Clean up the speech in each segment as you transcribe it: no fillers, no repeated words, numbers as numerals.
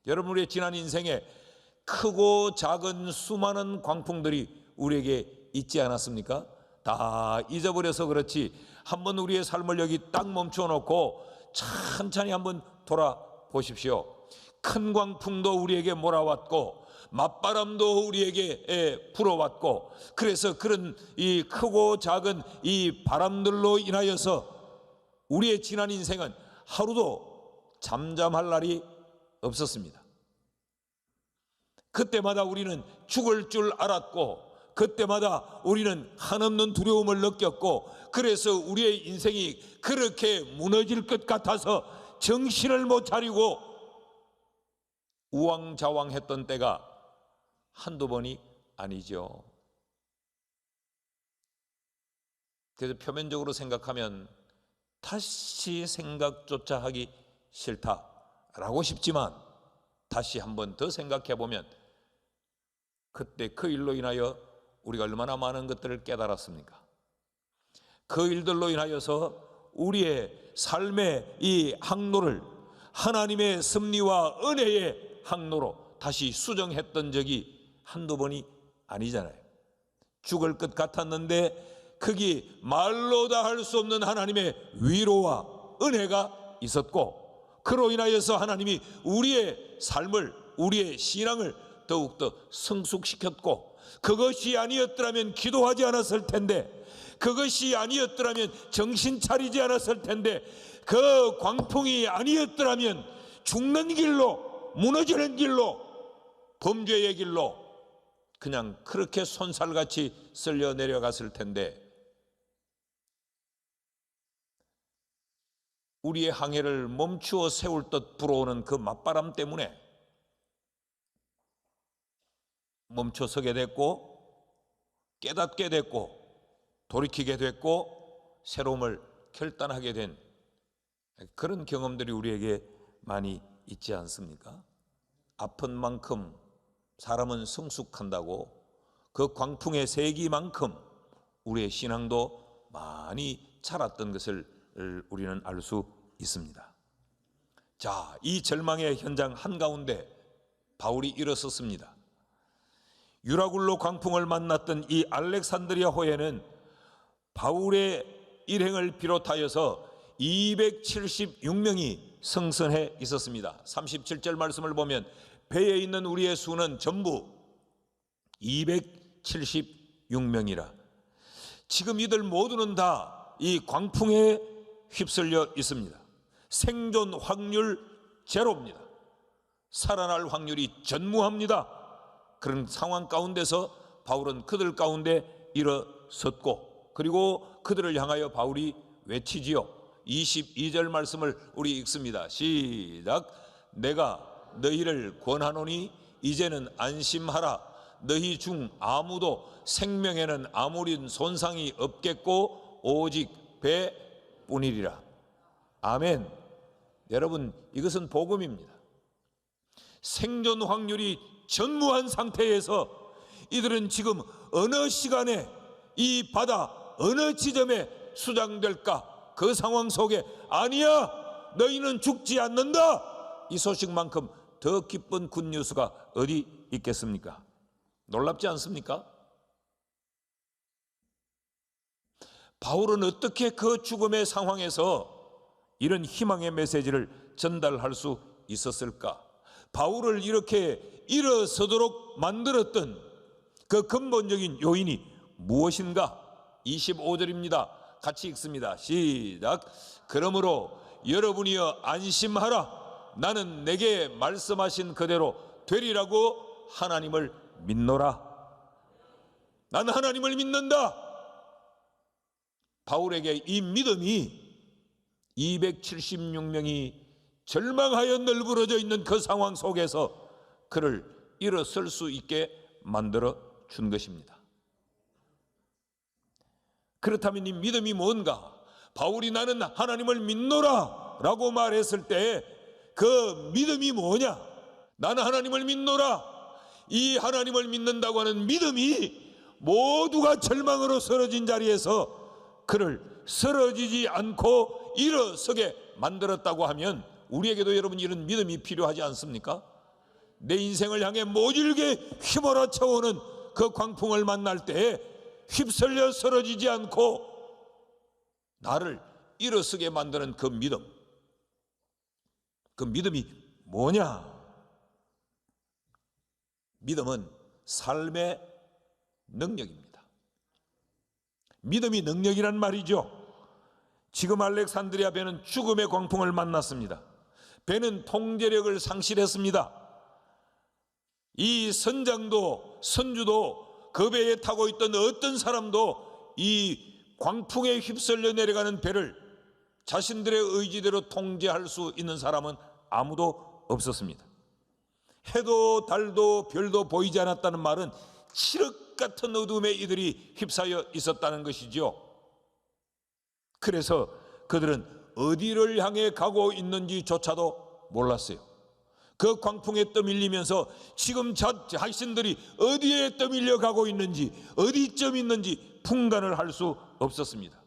여러분, 우리의 지난 인생에 크고 작은 수많은 광풍들이 우리에게 있지 않았습니까? 다 잊어버려서 그렇지 한번 우리의 삶을 여기 딱 멈춰놓고 천천히 한번 돌아보십시오. 큰 광풍도 우리에게 몰아왔고 맞바람도 우리에게 불어왔고, 그래서 그런 이 크고 작은 이 바람들로 인하여서 우리의 지난 인생은 하루도 잠잠할 날이 없었습니다. 그때마다 우리는 죽을 줄 알았고, 그때마다 우리는 한없는 두려움을 느꼈고, 그래서 우리의 인생이 그렇게 무너질 것 같아서 정신을 못 차리고 우왕좌왕했던 때가 한두 번이 아니죠. 그래서 표면적으로 생각하면 다시 생각조차 하기 싫다라고 싶지만, 다시 한번 더 생각해 보면 그때 그 일로 인하여 우리가 얼마나 많은 것들을 깨달았습니까? 그 일들로 인하여서 우리의 삶의 이 항로를 하나님의 섭리와 은혜의 항로로 다시 수정했던 적이 한두 번이 아니잖아요. 죽을 것 같았는데 거기 말로 다 할 수 없는 하나님의 위로와 은혜가 있었고, 그로 인하여서 하나님이 우리의 삶을, 우리의 신앙을 더욱더 성숙시켰고, 그것이 아니었더라면 기도하지 않았을 텐데, 그것이 아니었더라면 정신 차리지 않았을 텐데, 그 광풍이 아니었더라면 죽는 길로, 무너지는 길로, 범죄의 길로 그냥 그렇게 손살같이 쓸려 내려갔을 텐데, 우리의 항해를 멈추어 세울 듯 불어오는 그 맞바람 때문에 멈춰서게 됐고, 깨닫게 됐고, 돌이키게 됐고, 새로움을 결단하게 된 그런 경험들이 우리에게 많이 있지 않습니까? 아픈 만큼 사람은 성숙한다고, 그 광풍의 세기만큼 우리의 신앙도 많이 자랐던 것을 우리는 알 수 있습니다. 자, 이 절망의 현장 한가운데 바울이 일어섰습니다. 유라굴로 광풍을 만났던 이 알렉산드리아 호에는 바울의 일행을 비롯하여서 276명이 성선해 있었습니다. 37절 말씀을 보면 배에 있는 우리의 수는 전부 276명이라. 지금 이들 모두는 다 이 광풍에 휩쓸려 있습니다. 생존 확률 제로입니다. 살아날 확률이 전무합니다. 그런 상황 가운데서 바울은 그들 가운데 일어섰고, 그리고 그들을 향하여 바울이 외치지요. 22절 말씀을 우리 읽습니다. 시작. 내가 너희를 권하노니 이제는 안심하라. 너희 중 아무도 생명에는 아무런 손상이 없겠고 오직 배뿐이리라. 아멘. 여러분, 이것은 복음입니다. 생존 확률이 전무한 상태에서 이들은 지금 어느 시간에 이 바다 어느 지점에 수장될까, 그 상황 속에 아니야, 너희는 죽지 않는다, 이 소식만큼 더 기쁜 굿뉴스가 어디 있겠습니까? 놀랍지 않습니까? 바울은 어떻게 그 죽음의 상황에서 이런 희망의 메시지를 전달할 수 있었을까? 바울을 이렇게 일어서도록 만들었던 그 근본적인 요인이 무엇인가? 25절입니다. 같이 읽습니다. 시작. 그러므로 여러분이여 안심하라. 나는 내게 말씀하신 그대로 되리라고 하나님을 믿노라. 나는 하나님을 믿는다. 바울에게 이 믿음이 276명이 절망하여 널브러져 있는 그 상황 속에서 그를 일어설 수 있게 만들어 준 것입니다. 그렇다면 이 믿음이 뭔가? 바울이 나는 하나님을 믿노라 라고 말했을 때 그 믿음이 뭐냐? 나는 하나님을 믿노라. 이 하나님을 믿는다고 하는 믿음이 모두가 절망으로 쓰러진 자리에서 그를 쓰러지지 않고 일어서게 만들었다고 하면 우리에게도 여러분 이런 믿음이 필요하지 않습니까? 내 인생을 향해 모질게 휘몰아쳐오는 그 광풍을 만날 때 휩쓸려 쓰러지지 않고 나를 일어서게 만드는 그 믿음, 그 믿음이 뭐냐? 믿음은 삶의 능력입니다. 믿음이 능력이란 말이죠. 지금 알렉산드리아 배는 죽음의 광풍을 만났습니다. 배는 통제력을 상실했습니다. 이 선장도 선주도 그 배에 타고 있던 어떤 사람도 이 광풍에 휩쓸려 내려가는 배를 자신들의 의지대로 통제할 수 있는 사람은 아무도 없었습니다. 해도 달도 별도 보이지 않았다는 말은 칠흑 같은 어둠에 이들이 휩싸여 있었다는 것이죠. 그래서 그들은 어디를 향해 가고 있는지조차도 몰랐어요. 그 광풍에 떠밀리면서 지금 자신들이 어디에 떠밀려 가고 있는지, 어디쯤 있는지 분간을 할 수 없었습니다.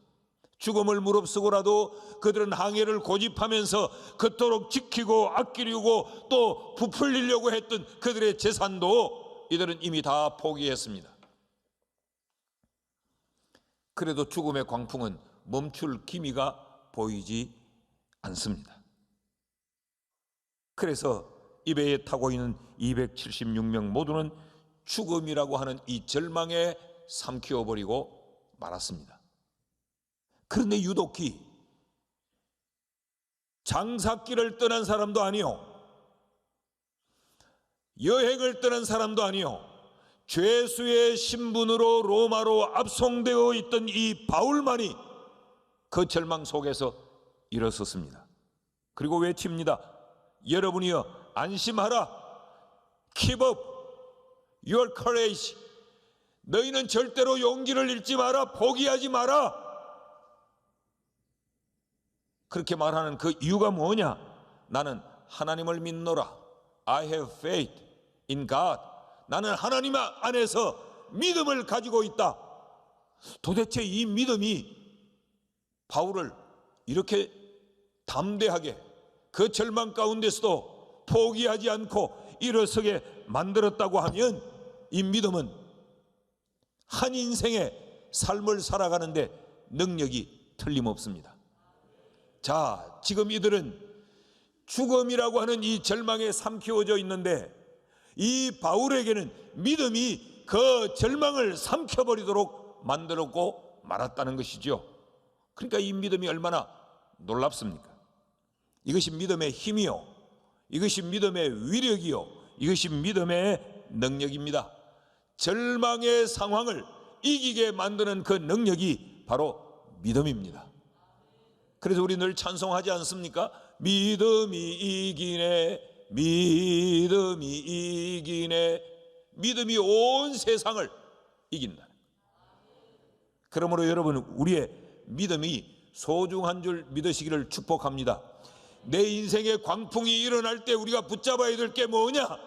죽음을 무릅쓰고라도 그들은 항해를 고집하면서 그토록 지키고 아끼려고 또 부풀리려고 했던 그들의 재산도 이들은 이미 다 포기했습니다. 그래도 죽음의 광풍은 멈출 기미가 보이지 않습니다. 그래서 이 배에 타고 있는 276명 모두는 죽음이라고 하는 이 절망에 삼키어버리고 말았습니다. 그런데 유독히 장사길을 떠난 사람도 아니요, 여행을 떠난 사람도 아니요, 죄수의 신분으로 로마로 압송되어 있던 이 바울만이 그 절망 속에서 일어섰습니다. 그리고 외칩니다. 여러분이여 안심하라. Keep up your courage. 너희는 절대로 용기를 잃지 마라. 포기하지 마라. 그렇게 말하는 그 이유가 뭐냐? 나는 하나님을 믿노라. I have faith in God. 나는 하나님 안에서 믿음을 가지고 있다. 도대체 이 믿음이 바울을 이렇게 담대하게 그 절망 가운데서도 포기하지 않고 일어서게 만들었다고 하면 이 믿음은 한 인생의 삶을 살아가는데 능력이 틀림없습니다. 자, 지금 이들은 죽음이라고 하는 이 절망에 삼키워져 있는데 이 바울에게는 믿음이 그 절망을 삼켜버리도록 만들었고 말았다는 것이죠. 그러니까 이 믿음이 얼마나 놀랍습니까? 이것이 믿음의 힘이요, 이것이 믿음의 위력이요, 이것이 믿음의 능력입니다. 절망의 상황을 이기게 만드는 그 능력이 바로 믿음입니다. 그래서 우리 늘 찬송하지 않습니까? 믿음이 이기네, 믿음이 이기네. 믿음이 온 세상을 이긴다. 그러므로 여러분, 우리의 믿음이 소중한 줄 믿으시기를 축복합니다. 내 인생에 광풍이 일어날 때 우리가 붙잡아야 될 게 뭐냐?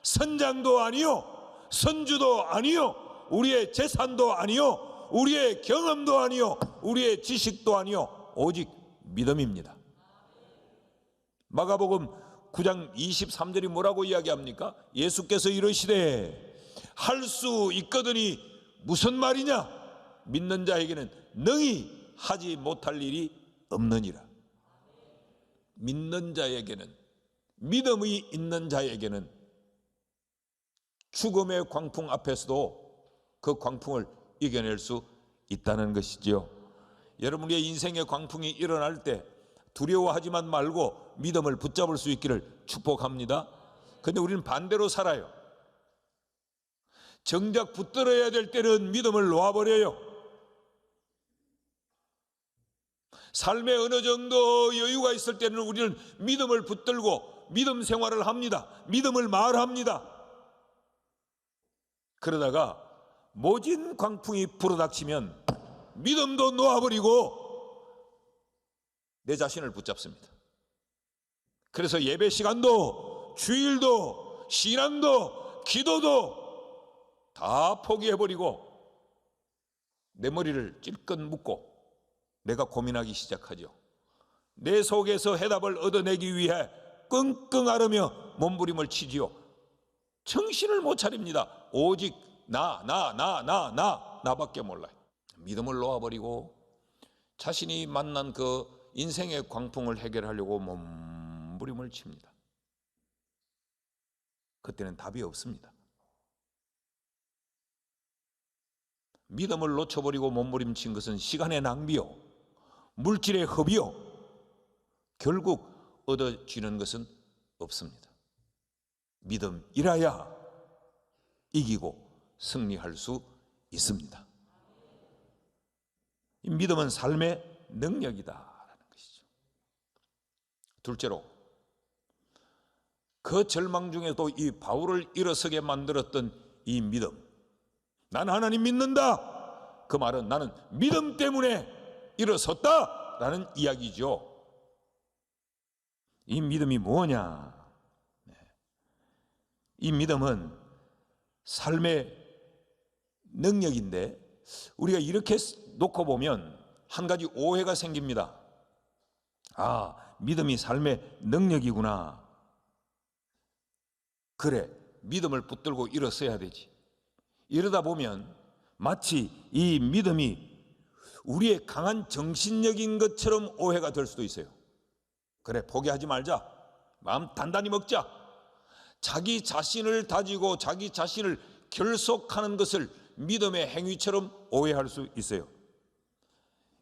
선장도 아니요, 선주도 아니요, 우리의 재산도 아니요, 우리의 경험도 아니요, 우리의 지식도 아니요, 오직 믿음입니다. 마가복음 9장 23절이 뭐라고 이야기합니까? 예수께서 이르시되 할 수 있거든이 무슨 말이냐? 믿는 자에게는 능히 하지 못할 일이 없느니라. 믿는 자에게는, 믿음이 있는 자에게는 죽음의 광풍 앞에서도 그 광풍을 이겨낼 수 있다는 것이지요. 여러분의 인생의 광풍이 일어날 때 두려워하지만 말고 믿음을 붙잡을 수 있기를 축복합니다. 그런데 우리는 반대로 살아요. 정작 붙들어야 될 때는 믿음을 놓아버려요. 삶에 어느 정도 여유가 있을 때는 우리는 믿음을 붙들고 믿음 생활을 합니다. 믿음을 말합니다. 그러다가 모진 광풍이 불어닥치면 믿음도 놓아버리고 내 자신을 붙잡습니다. 그래서 예배 시간도, 주일도, 신앙도, 기도도 다 포기해버리고 내 머리를 찔끔 묶고 내가 고민하기 시작하죠. 내 속에서 해답을 얻어내기 위해 끙끙 앓으며 몸부림을 치지요. 정신을 못 차립니다. 오직 나밖에 몰라요. 믿음을 놓아버리고 자신이 만난 그 인생의 광풍을 해결하려고 몸부림을 칩니다. 그때는 답이 없습니다. 믿음을 놓쳐버리고 몸부림친 것은 시간의 낭비요, 물질의 허비요, 결국 얻어지는 것은 없습니다. 믿음이라야 이기고 승리할 수 있습니다. 이 믿음은 삶의 능력이다라는 것이죠. 둘째로, 그 절망 중에도 이 바울을 일어서게 만들었던 이 믿음, 난 하나님 믿는다, 그 말은 나는 믿음 때문에 일어섰다라는 이야기죠. 이 믿음이 뭐냐? 이 믿음은 삶의 능력인데, 우리가 이렇게 놓고 보면 한 가지 오해가 생깁니다. 아, 믿음이 삶의 능력이구나. 그래, 믿음을 붙들고 일어서야 되지. 이러다 보면 마치 이 믿음이 우리의 강한 정신력인 것처럼 오해가 될 수도 있어요. 그래, 포기하지 말자, 마음 단단히 먹자. 자기 자신을 다지고 자기 자신을 결속하는 것을 믿음의 행위처럼 오해할 수 있어요.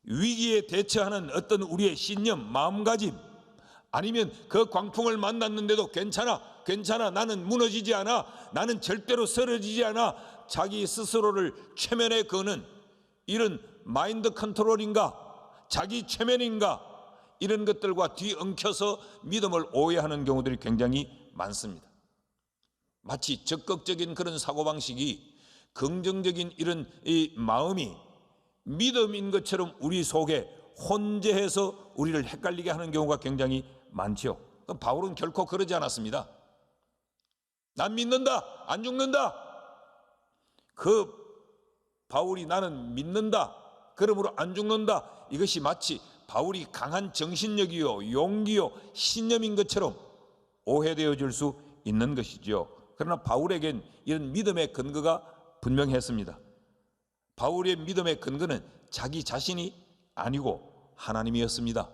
위기에 대처하는 어떤 우리의 신념, 마음가짐, 아니면 그 광풍을 만났는데도 괜찮아, 나는 무너지지 않아, 나는 절대로 쓰러지지 않아, 자기 스스로를 최면에 거는 이런 마인드 컨트롤인가, 자기 최면인가, 이런 것들과 뒤엉켜서 믿음을 오해하는 경우들이 굉장히 많습니다. 마치 적극적인 그런 사고방식이, 긍정적인 이런 이 마음이 믿음인 것처럼 우리 속에 혼재해서 우리를 헷갈리게 하는 경우가 굉장히 많죠. 바울은 결코 그러지 않았습니다. 난 믿는다, 안 죽는다. 그 바울이 나는 믿는다, 그러므로 안 죽는다, 이것이 마치 바울이 강한 정신력이요, 용기요, 신념인 것처럼 오해되어질 수 있는 것이죠. 그러나 바울에겐 이런 믿음의 근거가 분명했습니다. 바울의 믿음의 근거는 자기 자신이 아니고 하나님이었습니다.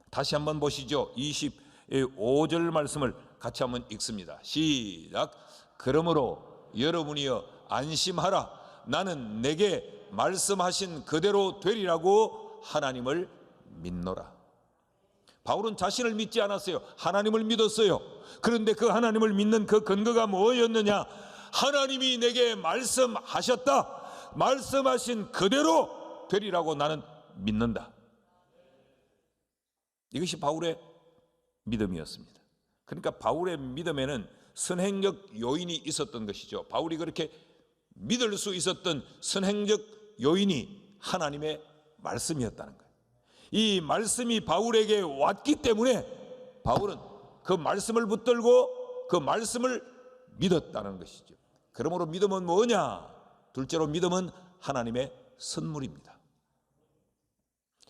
다시 한번 보시죠. 25절 말씀을 같이 한번 읽습니다. 시작. 그러므로 여러분이여 안심하라. 나는 내게 말씀하신 그대로 되리라고 하나님을 믿노라. 바울은 자신을 믿지 않았어요. 하나님을 믿었어요. 그런데 그 하나님을 믿는 그 근거가 뭐였느냐? 하나님이 내게 말씀하셨다, 말씀하신 그대로 되리라고 나는 믿는다. 이것이 바울의 믿음이었습니다. 그러니까 바울의 믿음에는 선행적 요인이 있었던 것이죠. 바울이 그렇게 믿을 수 있었던 선행적 요인이 하나님의 말씀이었다는 거예요. 이 말씀이 바울에게 왔기 때문에 바울은 그 말씀을 붙들고 그 말씀을 믿었다는 것이죠. 그러므로 믿음은 뭐냐? 둘째로 믿음은 하나님의 선물입니다.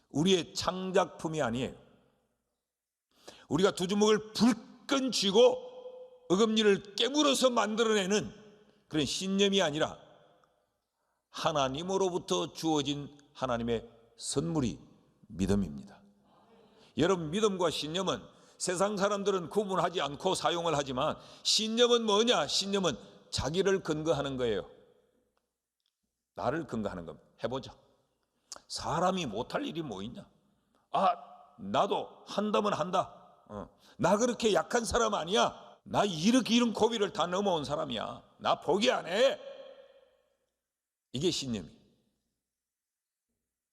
우리의 창작품이 아니에요. 우리가 두 주먹을 불끈 쥐고 어금니를 깨물어서 만들어내는 그런 신념이 아니라 하나님으로부터 주어진 하나님의 선물이 믿음입니다. 여러분, 믿음과 신념은 세상 사람들은 구분하지 않고 사용을 하지만 신념은 뭐냐? 신념은 자기를 근거하는 거예요. 나를 근거하는 겁니다. 해보자. 사람이 못할 일이 뭐 있냐? 아, 나도 한다면 한다. 나 그렇게 약한 사람 아니야. 나 이런 고비를 다 넘어온 사람이야. 나 포기 안 해. 이게 신념이.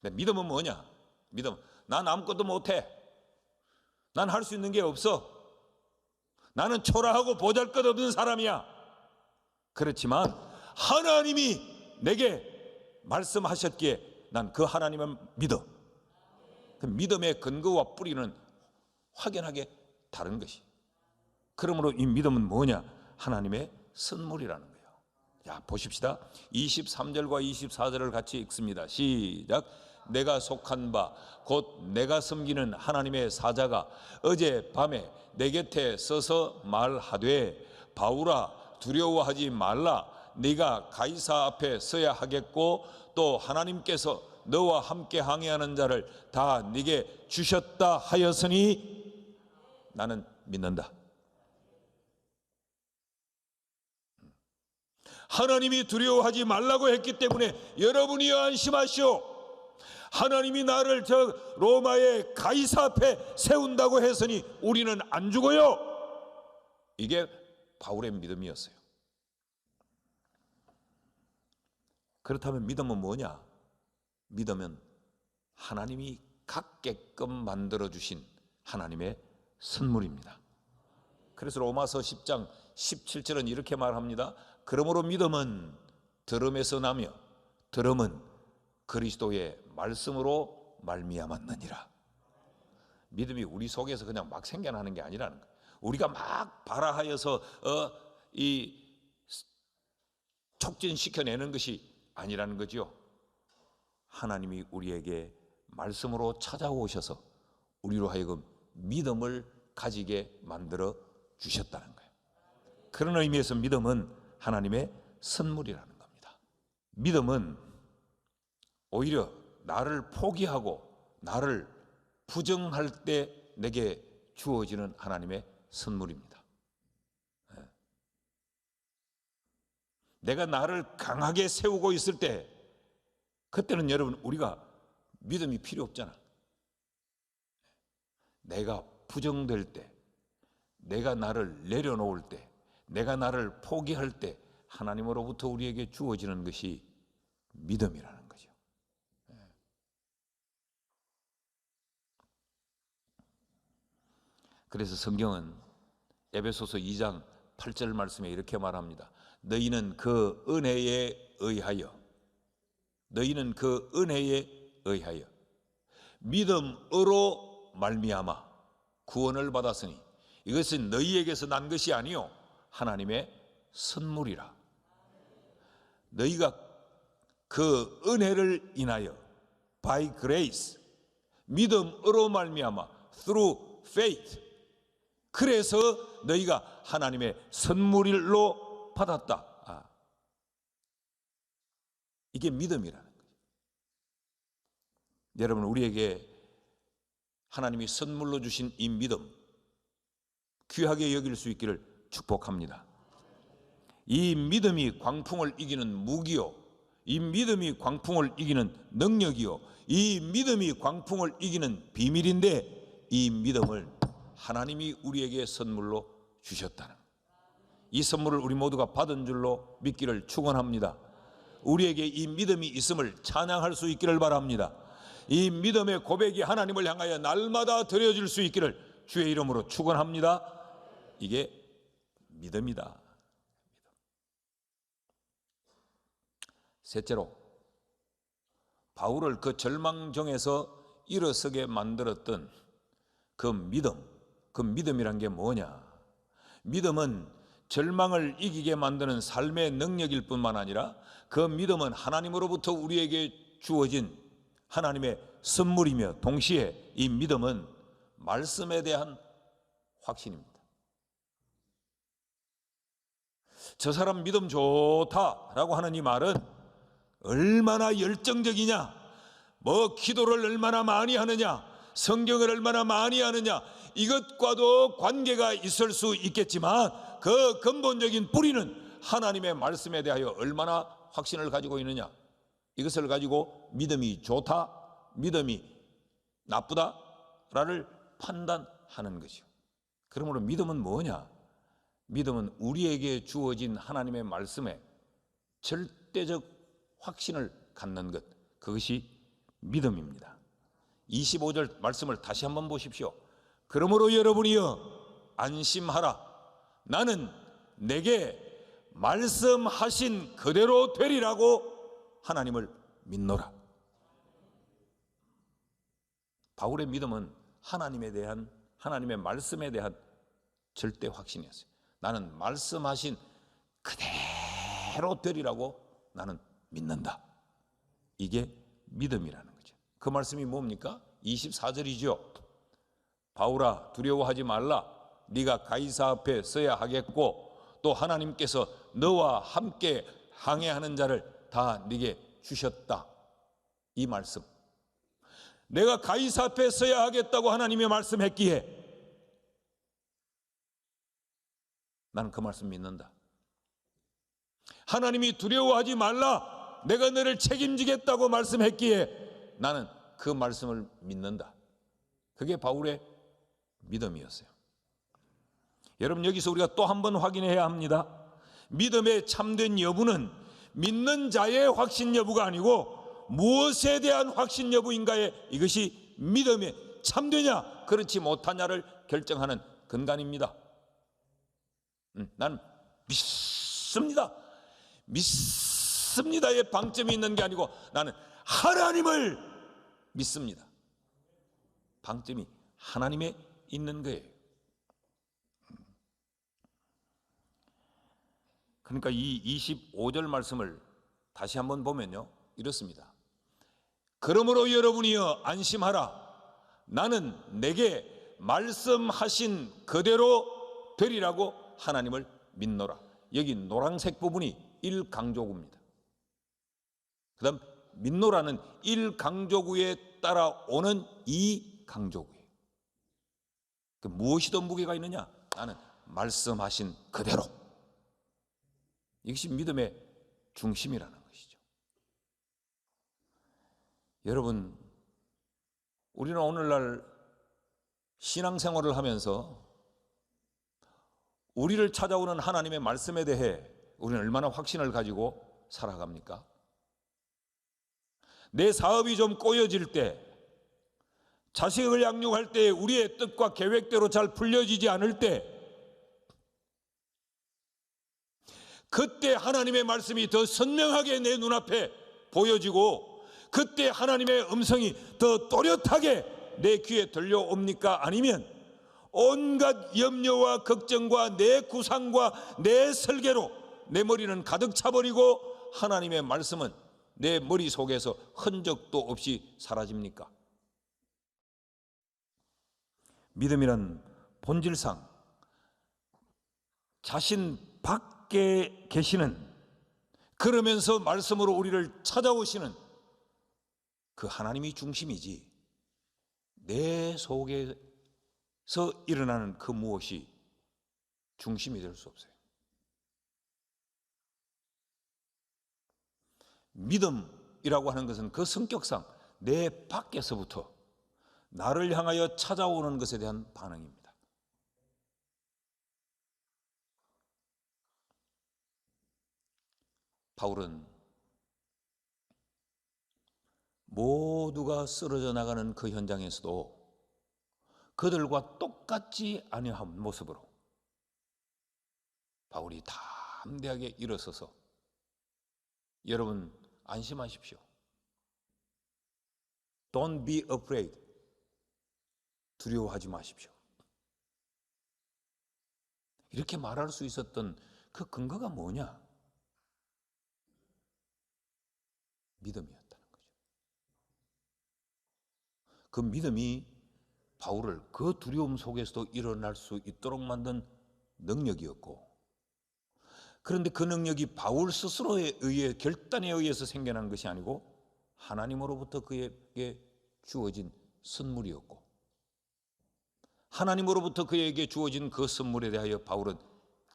근데 믿음은 뭐냐? 믿음, 난 아무것도 못해. 난 할 수 있는 게 없어. 나는 초라하고 보잘것없는 사람이야. 그렇지만 하나님이 내게 말씀하셨기에 난 그 하나님을 믿어. 그 믿음의 근거와 뿌리는 확연하게 다른 것이. 그러므로 이 믿음은 뭐냐? 하나님의 선물이라는 거예요. 자, 보십시다. 23절과 24절을 같이 읽습니다. 시작. 내가 속한 바 곧 내가 섬기는 하나님의 사자가 어젯밤에 내 곁에 서서 말하되 바울아 두려워하지 말라. 네가 가이사 앞에 서야 하겠고 또 하나님께서 너와 함께 항해하는 자를 다 네게 주셨다 하였으니 나는 믿는다. 하나님이 두려워하지 말라고 했기 때문에 여러분이 안심하시오. 하나님이 나를 저 로마의 가이사 앞에 세운다고 했으니 우리는 안 죽어요. 이게 바울의 믿음이었어요. 그렇다면 믿음은 뭐냐? 믿음은 하나님이 갖게끔 만들어주신 하나님의 선물입니다. 그래서 로마서 10장 17절은 이렇게 말합니다. 그러므로 믿음은 들음에서 나며 들음은 그리스도의 말씀으로 말미암았느니라. 믿음이 우리 속에서 그냥 막 생겨나는 게 아니라는 거예요. 우리가 막 발화하여서 촉진시켜내는 것이 아니라는 거죠. 하나님이 우리에게 말씀으로 찾아오셔서 우리로 하여금 믿음을 가지게 만들어 주셨다는 거예요. 그런 의미에서 믿음은 하나님의 선물이라는 겁니다. 믿음은 오히려 나를 포기하고 나를 부정할 때 내게 주어지는 하나님의 선물입니다. 내가 나를 강하게 세우고 있을 때 그때는 여러분 우리가 믿음이 필요 없잖아. 내가 부정될 때, 내가 나를 내려놓을 때, 내가 나를 포기할 때 하나님으로부터 우리에게 주어지는 것이 믿음이라는 거죠. 그래서 성경은 에베소서 2장 8절 말씀에 이렇게 말합니다. 너희는 그 은혜에 의하여 믿음으로 말미암아 구원을 받았으니 이것은 너희에게서 난 것이 아니요 하나님의 선물이라. 너희가 그 은혜를 인하여 by grace 믿음으로 말미암아 through faith 그래서 너희가 하나님의 선물로 받았다. 이게 믿음이라는 거죠. 여러분 우리에게 하나님이 선물로 주신 이 믿음 귀하게 여길 수 있기를 축복합니다. 이 믿음이 광풍을 이기는 무기요, 이 믿음이 광풍을 이기는 능력이요, 이 믿음이 광풍을 이기는 비밀인데 이 믿음을 하나님이 우리에게 선물로 주셨다는 이 선물을 우리 모두가 받은 줄로 믿기를 축원합니다. 우리에게 이 믿음이 있음을 찬양할 수 있기를 바랍니다. 이 믿음의 고백이 하나님을 향하여 날마다 드려질 수 있기를 주의 이름으로 축원합니다. 이게 믿음이다. 셋째로 바울을 그 절망정에서 일어서게 만들었던 그 믿음이란 게 뭐냐? 믿음은 절망을 이기게 만드는 삶의 능력일 뿐만 아니라 그 믿음은 하나님으로부터 우리에게 주어진 하나님의 선물이며 동시에 이 믿음은 말씀에 대한 확신입니다. 저 사람 믿음 좋다라고 하는 이 말은 얼마나 열정적이냐, 뭐 기도를 얼마나 많이 하느냐, 성경을 얼마나 많이 하느냐, 이것과도 관계가 있을 수 있겠지만 그 근본적인 뿌리는 하나님의 말씀에 대하여 얼마나 확신을 가지고 있느냐, 이것을 가지고 믿음이 좋다, 믿음이 나쁘다를 판단하는 것이요. 그러므로 믿음은 뭐냐? 믿음은 우리에게 주어진 하나님의 말씀에 절대적 확신을 갖는 것, 그것이 믿음입니다. 25절 말씀을 다시 한번 보십시오. 그러므로 여러분이여 안심하라. 나는 내게 말씀하신 그대로 되리라고 하나님을 믿노라. 바울의 믿음은 하나님에 대한, 하나님의 말씀에 대한 절대 확신이었어요. 나는 말씀하신 그대로 되리라고 나는 믿는다. 이게 믿음이라는 거죠. 그 말씀이 뭡니까? 24절이죠. 바울아 두려워하지 말라. 네가 가이사 앞에 서야 하겠고 또 하나님께서 너와 함께 항해하는 자를 다 네게 주셨다. 이 말씀, 내가 가이사 앞에 서야 하겠다고 하나님이 말씀했기에 나는 그 말씀 믿는다. 하나님이 두려워하지 말라, 내가 너를 책임지겠다고 말씀했기에 나는 그 말씀을 믿는다. 그게 바울의 믿음이었어요. 여러분, 여기서 우리가 또 한 번 확인해야 합니다. 믿음의 참된 여부는 믿는 자의 확신 여부가 아니고 무엇에 대한 확신 여부인가에 이것이 믿음의 참되냐 그렇지 못하냐를 결정하는 근간입니다. 나는 믿습니다의 방점이 있는 게 아니고 나는 하나님을 믿습니다. 방점이 하나님에 있는 거예요. 그러니까 이 25절 말씀을 다시 한번 보면요, 이렇습니다. 그러므로 여러분이여 안심하라. 나는 내게 말씀하신 그대로 되리라고 하나님을 믿노라. 여기 노란색 부분이 1강조구입니다. 그 다음 믿노라는 1강조구에 따라오는 2강조구예요. 그 무엇이 더 무게가 있느냐? 나는 말씀하신 그대로. 이것이 믿음의 중심이라는 것이죠. 여러분, 우리는 오늘날 신앙생활을 하면서 우리를 찾아오는 하나님의 말씀에 대해 우리는 얼마나 확신을 가지고 살아갑니까? 내 사업이 좀 꼬여질 때, 자식을 양육할 때 우리의 뜻과 계획대로 잘 풀려지지 않을 때, 그때 하나님의 말씀이 더 선명하게 내 눈앞에 보여지고 그때 하나님의 음성이 더 또렷하게 내 귀에 들려옵니까? 아니면 온갖 염려와 걱정과 내 구상과 내 설계로 내 머리는 가득 차버리고 하나님의 말씀은 내 머릿속에서 흔적도 없이 사라집니까? 믿음이란 본질상 자신 밖에 계시는, 그러면서 말씀으로 우리를 찾아오시는 그 하나님이 중심이지 내 속에서 일어나는 그 무엇이 중심이 될 수 없어요. 믿음이라고 하는 것은 그 성격상 내 밖에서부터 나를 향하여 찾아오는 것에 대한 반응입니다. 바울은 모두가 쓰러져 나가는 그 현장에서도 그들과 똑같지 아니한 모습으로 바울이 담대하게 일어서서 여러분 안심하십시오. Don't be afraid. 두려워하지 마십시오. 이렇게 말할 수 있었던 그 근거가 뭐냐? 믿음이었다는 거죠. 그 믿음이 바울을 그 두려움 속에서도 일어날 수 있도록 만든 능력이었고, 그런데 그 능력이 바울 스스로에 의해 결단에 의해서 생겨난 것이 아니고 하나님으로부터 그에게 주어진 선물이었고, 하나님으로부터 그에게 주어진 그 선물에 대하여 바울은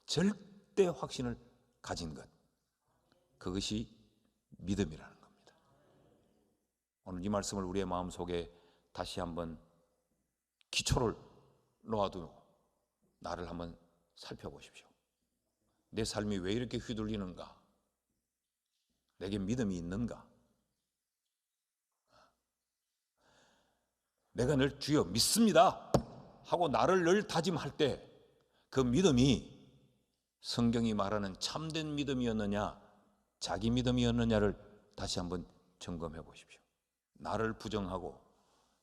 절대 확신을 가진 것, 그것이 믿음이라는 겁니다. 오늘 이 말씀을 우리의 마음속에 다시 한번 기초를 놓아두고 나를 한번 살펴보십시오. 내 삶이 왜 이렇게 휘둘리는가? 내게 믿음이 있는가? 내가 늘 주여 믿습니다 하고 나를 늘 다짐할 때 그 믿음이 성경이 말하는 참된 믿음이었느냐, 자기 믿음이었느냐를 다시 한번 점검해 보십시오. 나를 부정하고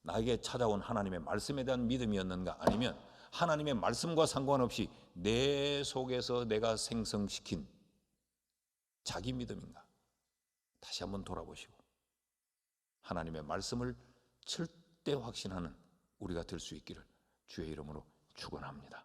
나에게 찾아온 하나님의 말씀에 대한 믿음이었는가, 아니면 하나님의 말씀과 상관없이 내 속에서 내가 생성시킨 자기 믿음인가? 다시 한번 돌아보시고 하나님의 말씀을 절대 확신하는 우리가 될 수 있기를 주의 이름으로 축원합니다.